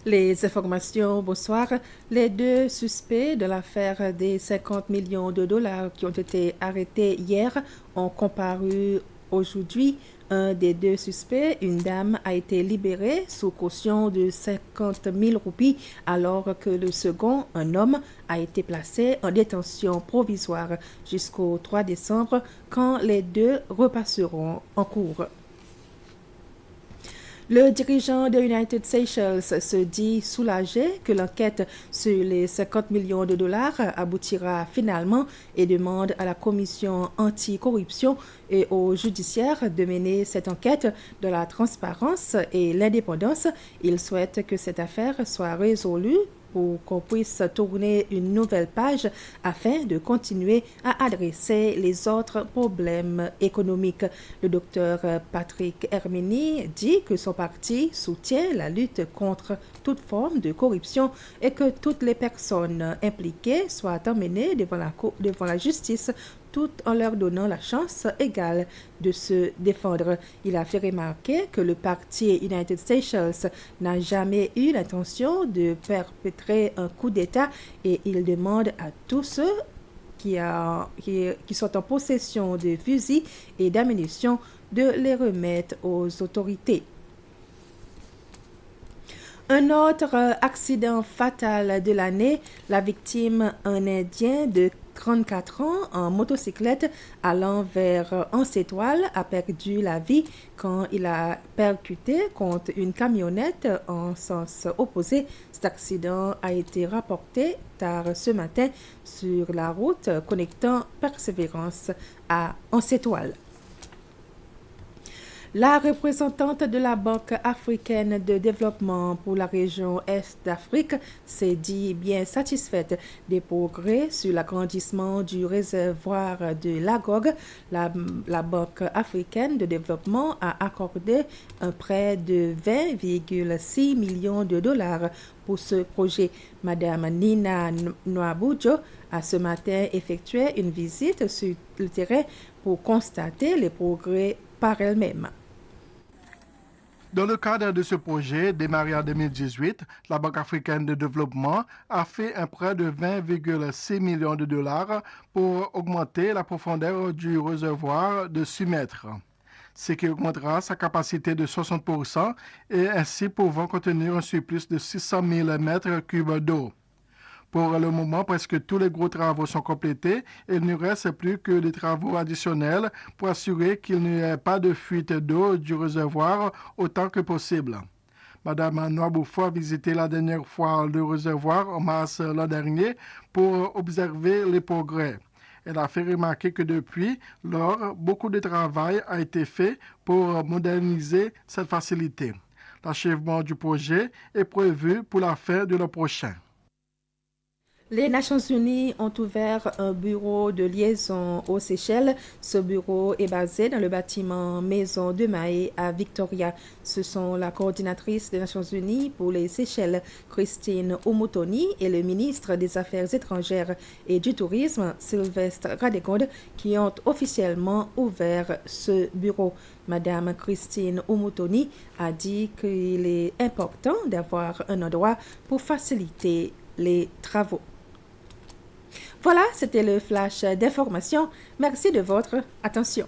Les informations, bonsoir. Les deux suspects de l'affaire des 50 millions de dollars qui ont été arrêtés hier ont comparu aujourd'hui. Un des deux suspects, une dame, a été libérée sous caution de 50 000 roupies, alors que le second, un homme, a été placé en détention provisoire jusqu'au 3 décembre, quand les deux repasseront en cours. Le dirigeant de United Seychelles se dit soulagé que l'enquête sur les 50 millions de dollars aboutira finalement et demande à la commission anticorruption et au judiciaire de mener cette enquête de la transparence et l'indépendance. Il souhaite que cette affaire soit résolue pour qu'on puisse tourner une nouvelle page afin de continuer à adresser les autres problèmes économiques. Le docteur Patrick Hermini dit que son parti soutient la lutte contre toute forme de corruption et que toutes les personnes impliquées soient emmenées devant la justice tout en leur donnant la chance égale de se défendre. Il a fait remarquer que le parti United Seychelles n'a jamais eu l'intention de perpétrer un coup d'État et il demande à tous ceux qui sont en possession de fusils et d'ammunition de les remettre aux autorités. Un autre accident fatal de l'année, la victime, un Indien de 34 ans en motocyclette allant vers Anse-Étoile, a perdu la vie quand il a percuté contre une camionnette en sens opposé. Cet accident a été rapporté tard ce matin sur la route connectant Persévérance à Anse-Étoile. La représentante de la Banque africaine de développement pour la région Est d'Afrique s'est dit bien satisfaite des progrès sur l'agrandissement du réservoir de Lagog. La Banque africaine de développement a accordé un prêt de 20,6 millions de dollars pour ce projet. Madame Nina Nwabudjo a ce matin effectué une visite sur le terrain pour constater les progrès par elle-même. Dans le cadre de ce projet, démarré en 2018, la Banque africaine de développement a fait un prêt de 20,6 millions de dollars pour augmenter la profondeur du réservoir de 6 mètres, ce qui augmentera sa capacité de 60% et ainsi pouvant contenir un surplus de 600 000 mètres cubes d'eau. Pour le moment, presque tous les gros travaux sont complétés et il ne reste plus que des travaux additionnels pour assurer qu'il n'y ait pas de fuite d'eau du réservoir autant que possible. Madame Nwabufo a visité la dernière fois le réservoir en mars l'an dernier pour observer les progrès. Elle a fait remarquer que depuis lors, beaucoup de travail a été fait pour moderniser cette facilité. L'achèvement du projet est prévu pour la fin de l'an prochain. Les Nations Unies ont ouvert un bureau de liaison aux Seychelles. Ce bureau est basé dans le bâtiment Maison de Mahé à Victoria. Ce sont la coordinatrice des Nations Unies pour les Seychelles, Christine Omotoni, et le ministre des Affaires étrangères et du Tourisme, Sylvestre Radegonde, qui ont officiellement ouvert ce bureau. Madame Christine Omotoni a dit qu'il est important d'avoir un endroit pour faciliter les travaux. Voilà, c'était le flash d'information. Merci de votre attention.